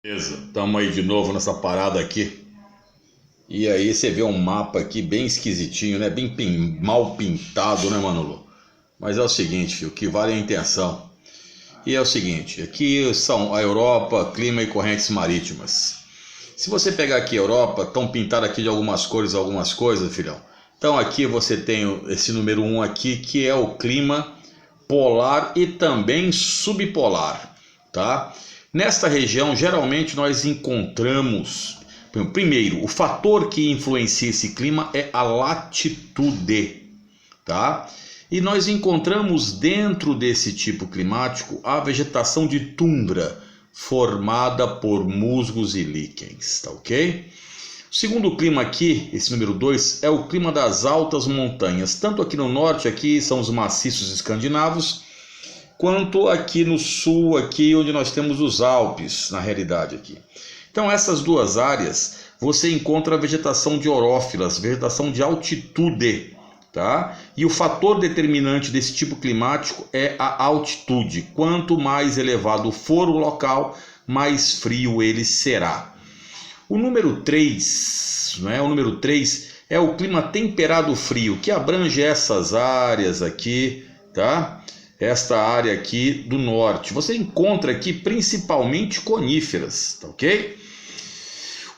Beleza, estamos aí de novo nessa parada aqui. E aí você vê um mapa aqui bem esquisitinho, né? Bem mal pintado, né, Manolo? Mas é o seguinte, filho, o que vale é a intenção. E é o seguinte, aqui são a Europa, clima e correntes marítimas. Se você pegar aqui a Europa, estão pintadas aqui de algumas cores, algumas coisas, filhão. Então aqui você tem esse número 1 aqui, que é o clima polar e também subpolar, tá? Nesta região, geralmente nós encontramos, primeiro, o fator que influencia esse clima é a latitude, tá? E nós encontramos dentro desse tipo climático a vegetação de tundra, formada por musgos e líquens, tá ok? O segundo clima aqui, esse número 2, é o clima das altas montanhas. Tanto aqui no norte, aqui são os maciços escandinavos, quanto aqui no sul, aqui onde nós temos os Alpes, na realidade aqui. Então essas duas áreas, você encontra a vegetação de orófilas, vegetação de altitude, tá? E o fator determinante desse tipo climático é a altitude. Quanto mais elevado for o local, mais frio ele será. O número 3, né? O número 3 é o clima temperado frio, que abrange essas áreas aqui, tá? Esta área aqui do norte. Você encontra aqui principalmente coníferas, tá ok?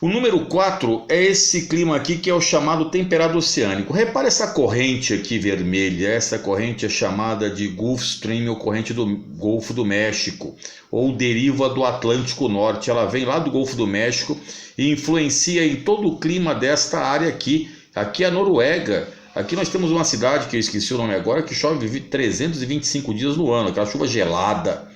O número 4 é esse clima aqui que é o chamado temperado oceânico. Repare essa corrente aqui vermelha, essa corrente é chamada de Gulf Stream, ou corrente do Golfo do México, ou deriva do Atlântico Norte. Ela vem lá do Golfo do México e influencia em todo o clima desta área aqui. Aqui é a Noruega. Aqui nós temos uma cidade, que eu esqueci o nome agora, que chove 325 dias no ano, aquela chuva gelada.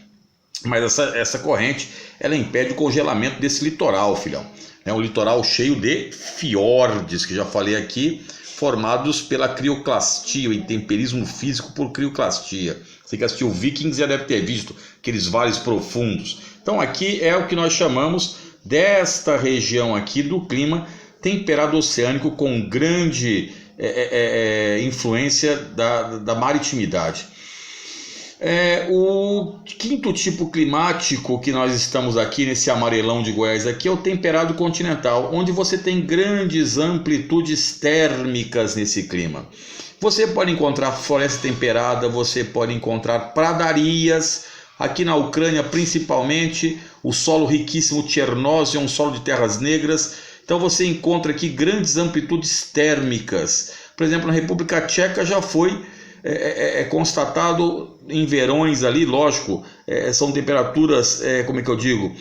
Mas essa corrente, ela impede o congelamento desse litoral, filhão. É um litoral cheio de fiordes, que já falei aqui, formados pela crioclastia, o intemperismo físico por crioclastia. Você que assistiu Vikings já deve ter visto aqueles vales profundos. Então aqui é o que nós chamamos desta região aqui do clima temperado oceânico com grande influência da maritimidade. O quinto tipo climático que nós estamos aqui nesse amarelão de Goiás aqui é o temperado continental, onde você tem grandes amplitudes térmicas nesse clima. Você pode encontrar floresta temperada, você pode encontrar pradarias, aqui na Ucrânia principalmente, o solo riquíssimo Chernozem, um solo de terras negras. Então você encontra aqui grandes amplitudes térmicas. Por exemplo, na República Tcheca já foi constatado em verões ali, lógico, são temperaturas, como é que eu digo,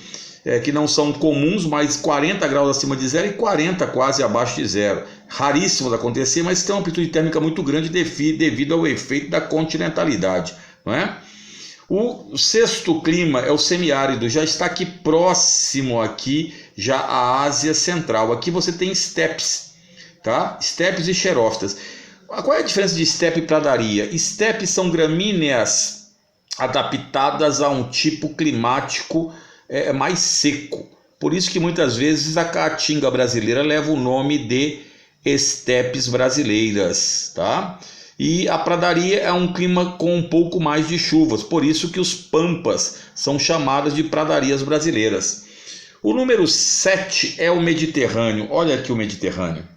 que não são comuns, mas 40 graus acima de zero e 40 quase abaixo de zero. Raríssimo de acontecer, mas tem uma amplitude térmica muito grande devido ao efeito da continentalidade, não é? O sexto clima é o semiárido, já está aqui próximo aqui já à Ásia Central. Aqui você tem estepes, tá? Estepes e xerófitas. Qual é a diferença de estepe e pradaria? Estepes são gramíneas adaptadas a um tipo climático mais seco. Por isso que muitas vezes a caatinga brasileira leva o nome de estepes brasileiras, tá? E a pradaria é um clima com um pouco mais de chuvas, por isso que os pampas são chamadas de pradarias brasileiras. O número 7 é o Mediterrâneo. Olha aqui o Mediterrâneo.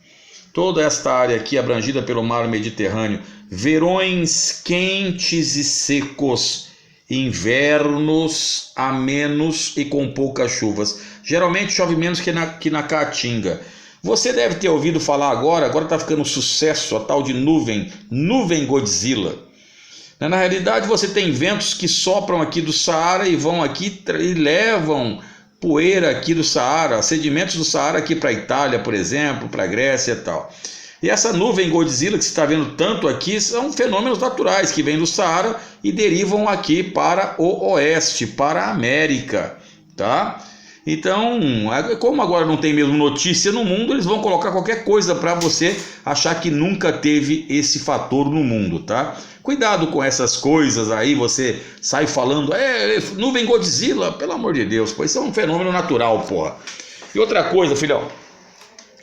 Toda esta área aqui abrangida pelo mar Mediterrâneo. Verões quentes e secos, invernos amenos e com poucas chuvas. Geralmente chove menos que na Caatinga. Você deve ter ouvido falar agora está ficando sucesso a tal de nuvem Godzilla. Na realidade você tem ventos que sopram aqui do Saara e vão aqui e levam poeira aqui do Saara, sedimentos do Saara aqui para a Itália, por exemplo, para a Grécia e tal. E essa nuvem Godzilla que você está vendo tanto aqui são fenômenos naturais que vêm do Saara e derivam aqui para o oeste, para a América, tá? Então, como agora não tem mesmo notícia no mundo, eles vão colocar qualquer coisa para você achar que nunca teve esse fator no mundo, tá? Cuidado com essas coisas aí, você sai falando, nuvem Godzilla, pelo amor de Deus, pois isso é um fenômeno natural, porra. E outra coisa, filhão,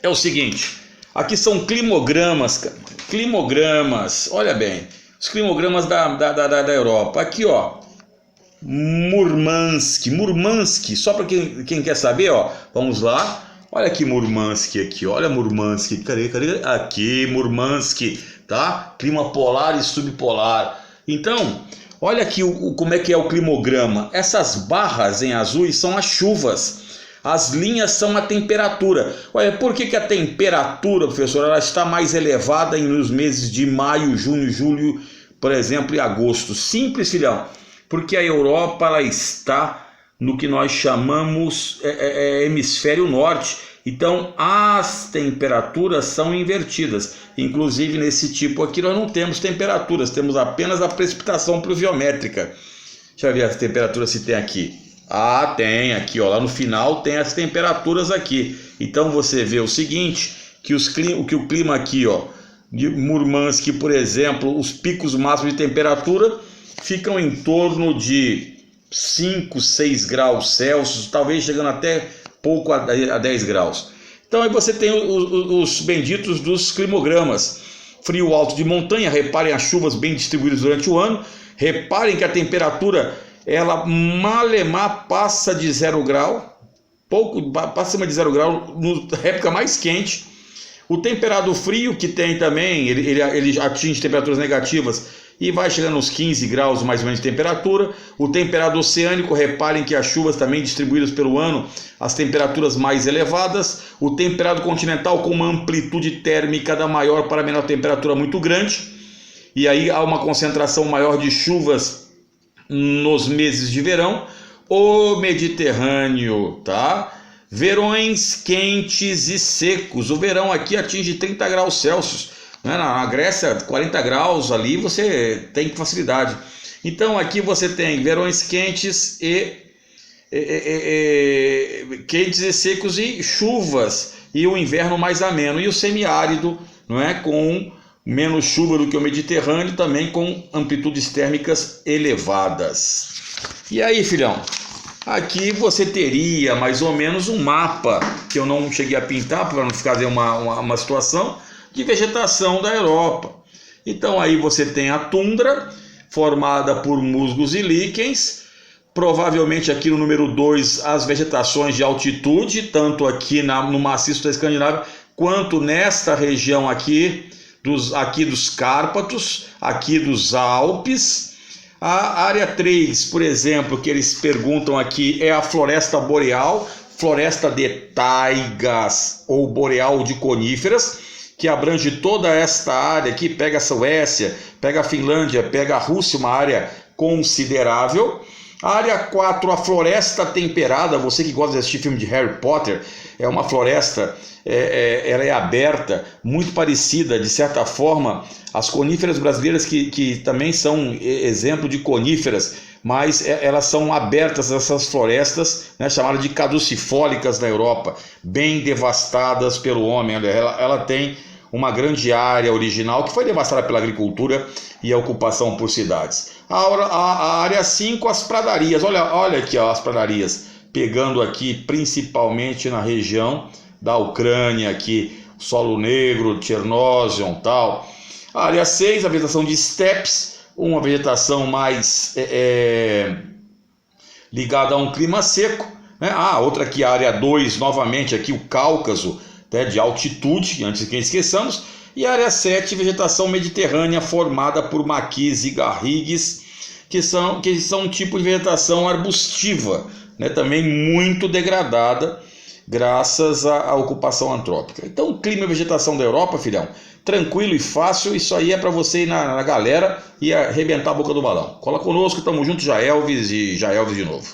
é o seguinte, aqui são climogramas, cara. Climogramas, olha bem, os climogramas da Europa, aqui ó, Murmansk, só para quem quer saber, ó, vamos lá. Olha aqui Murmansk aqui, olha Murmansk, cadê? Aqui Murmansk, tá? Clima polar e subpolar. Então, olha aqui como é que é o climograma. Essas barras em azul são as chuvas. As linhas são a temperatura. Olha, por que a temperatura, professor, ela está mais elevada nos meses de maio, junho, julho, por exemplo, e agosto? Simples, filhão. Porque a Europa ela está no que nós chamamos hemisfério norte. Então as temperaturas são invertidas. Inclusive nesse tipo aqui nós não temos temperaturas, temos apenas a precipitação pluviométrica. Deixa eu ver as temperaturas se tem aqui. Ah, tem aqui, ó, lá no final tem as temperaturas aqui. Então você vê o seguinte, que o clima aqui, ó, de Murmansk, por exemplo, os picos máximos de temperatura ficam em torno de 5, 6 graus Celsius, talvez chegando até pouco a 10 graus. Então aí você tem os benditos dos climogramas. Frio alto de montanha, reparem as chuvas bem distribuídas durante o ano. Reparem que a temperatura ela malemar passa de 0 grau, passa acima de 0 grau na época mais quente. O temperado frio que tem também, ele atinge temperaturas negativas e vai chegando aos 15 graus mais ou menos de temperatura. O temperado oceânico, reparem que as chuvas também distribuídas pelo ano, as temperaturas mais elevadas. O temperado continental com uma amplitude térmica da maior para a menor temperatura muito grande. E aí há uma concentração maior de chuvas nos meses de verão. O Mediterrâneo, tá? Verões quentes e secos. O verão aqui atinge 30 graus Celsius. Na Grécia, 40 graus ali você tem facilidade. Então aqui você tem verões quentes e secos e chuvas, e o inverno mais ameno, e o semiárido, não é, com menos chuva do que o Mediterrâneo, também com amplitudes térmicas elevadas. E aí, filhão, aqui você teria mais ou menos um mapa, que eu não cheguei a pintar para não ficar uma situação de vegetação da Europa. Então aí você tem a tundra, formada por musgos e líquens. Provavelmente aqui no número 2 as vegetações de altitude, tanto aqui no maciço da Escandinávia, quanto nesta região aqui dos Cárpatos, aqui dos Alpes. A área 3, por exemplo, que eles perguntam aqui, é a floresta boreal, floresta de taigas ou boreal de coníferas, que abrange toda esta área aqui, pega a Suécia, pega a Finlândia, pega a Rússia, uma área considerável. A área 4, a floresta temperada, você que gosta de assistir filme de Harry Potter, é uma floresta, ela é aberta, muito parecida, de certa forma, às coníferas brasileiras, que também são exemplo de coníferas, mas elas são abertas, essas florestas, né, chamadas de caducifólicas na Europa, bem devastadas pelo homem. Ela tem uma grande área original que foi devastada pela agricultura e a ocupação por cidades. A área 5, as pradarias. Olha aqui, ó, as pradarias, pegando aqui principalmente na região da Ucrânia, aqui, solo negro, Chernozem, tal. A área 6, a vegetação de steppes, uma vegetação mais ligada a um clima seco, né? Outra aqui, a área 2, novamente aqui o Cáucaso, né, de altitude, antes que esqueçamos. E a área 7, vegetação mediterrânea, formada por maquis e garrigues, que são um tipo de vegetação arbustiva, né, também muito degradada, graças à ocupação antrópica. Então, o clima e vegetação da Europa, filhão, tranquilo e fácil. Isso aí é para você ir na galera e arrebentar a boca do balão. Cola conosco, tamo junto, Jaelvis e Jaelvis de novo.